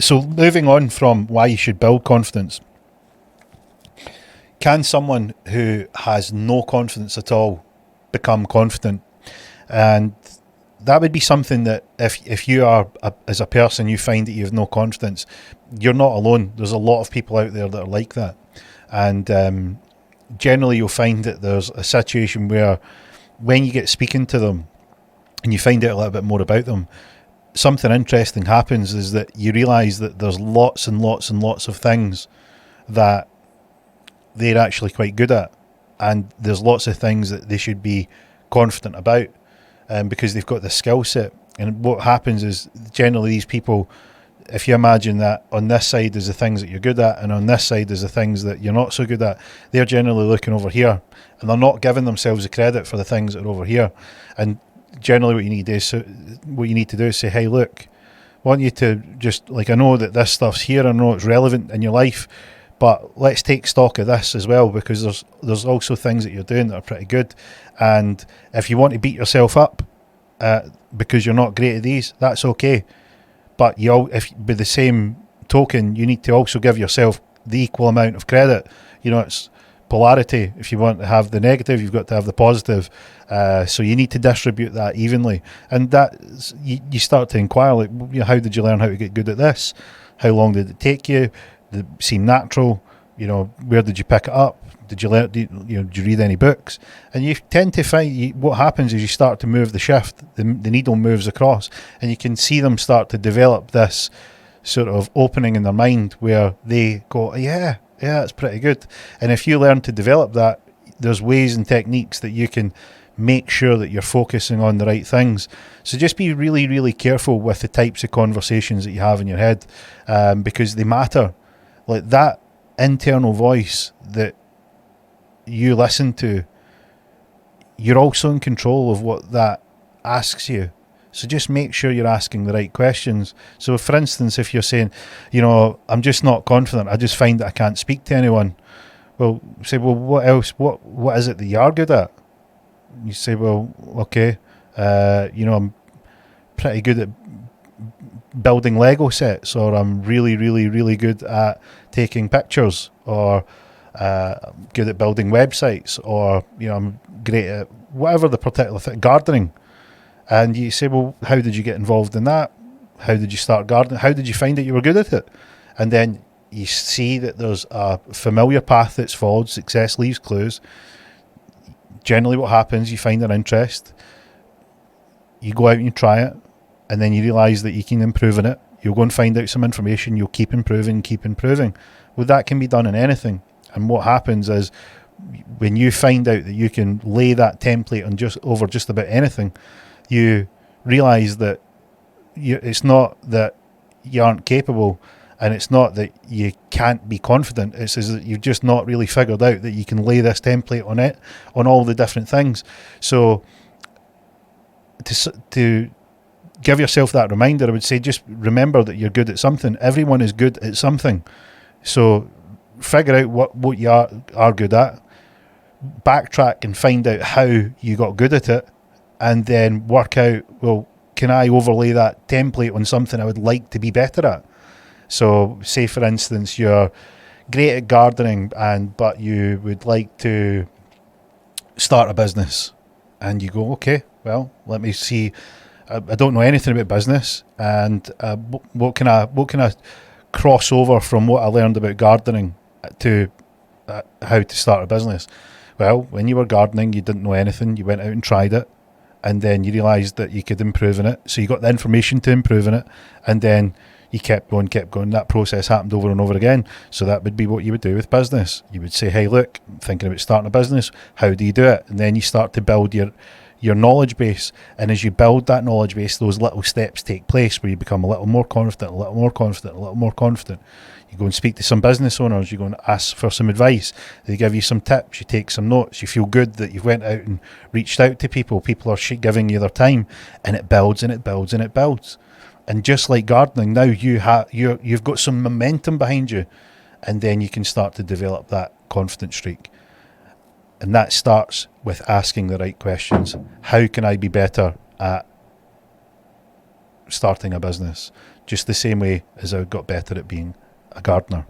So moving on from why you should build confidence, can someone who has no confidence at all become confident? And that would be something that if you are, as a person, you find that you have no confidence, you're not alone. There's a lot of people out there that are like that. And generally you'll find that there's a situation where when you get speaking to them and you find out a little bit more about them, something interesting happens, is that you realise that there's lots and lots and lots of things that they're actually quite good at, and there's lots of things that they should be confident about, because they've got the skill set. And what happens is, generally these people, if you imagine that on this side is the things that you're good at and on this side is the things that you're not so good at, they're generally looking over here and they're not giving themselves the credit for the things that are over here. And generally what you need to do is say, hey, look, I want you to just, like, I know that this stuff's here, I know it's relevant in your life, but let's take stock of this as well, because there's also things that you're doing that are pretty good. And if you want to beat yourself up because you're not great at these, that's okay. But if by the same token, you need to also give yourself the equal amount of credit. You know, it's polarity. If you want to have the negative, you've got to have the positive. So you need to distribute that evenly. And that you start to inquire, like, you know, how did you learn how to get good at this? How long did it take you? Did it seem natural? You know, where did you pick it up? Did you learn? Did you read any books? And you tend to find what happens is you start to move the shift. The needle moves across, and you can see them start to develop this sort of opening in their mind where they go, yeah, it's pretty good. And if you learn to develop that, there's ways and techniques that you can make sure that you're focusing on the right things. So just be really, really careful with the types of conversations that you have in your head, because they matter. Like that internal voice that you listen to, you're also in control of what that asks you. So just make sure you're asking the right questions. So for instance, if you're saying, you know, I'm just not confident, I just find that I can't speak to anyone. Well, say, well, what else? What is it that you are good at? You say, well, okay, you know, I'm pretty good at building Lego sets, or I'm really, really, really good at taking pictures, or good at building websites, or, you know, I'm great at whatever the particular thing, gardening. And you say, well, how did you get involved in that? How did you start gardening? How did you find that you were good at it? And then you see that there's a familiar path that's followed. Success leaves clues. Generally what happens, you find an interest, you go out and you try it, and then you realise that you can improve in it. You'll go and find out some information, you'll keep improving. Well, that can be done in anything. And what happens is, when you find out that you can lay that template on over just about anything, you realise that it's not that you aren't capable, and it's not that you can't be confident. It's as that you've just not really figured out that you can lay this template on it, on all the different things. So to give yourself that reminder, I would say just remember that you're good at something. Everyone is good at something. So figure out what you are good at, backtrack and find out how you got good at it, and then work out, well, can I overlay that template on something I would like to be better at? So say, for instance, you're great at gardening, but you would like to start a business, and you go, okay, well, let me see. I don't know anything about business, and what can I cross over from what I learned about gardening to how to start a business? Well, when you were gardening, you didn't know anything. You went out and tried it, and then you realised that you could improve in it. So you got the information to improve in it, and then you kept going. That process happened over and over again. So that would be what you would do with business. You would say, hey, look, I'm thinking about starting a business. How do you do it? And then you start to build your knowledge base. And as you build that knowledge base, those little steps take place where you become a little more confident, a little more confident, a little more confident. You go and speak to some business owners, you go and ask for some advice, they give you some tips, you take some notes, you feel good that you've went out and reached out to people are giving you their time, and it builds and it builds and it builds. And just like gardening, now you've got some momentum behind you, and then you can start to develop that confidence streak. And that starts with asking the right questions. How can I be better at starting a business? just the same way as I got better at being a gardener.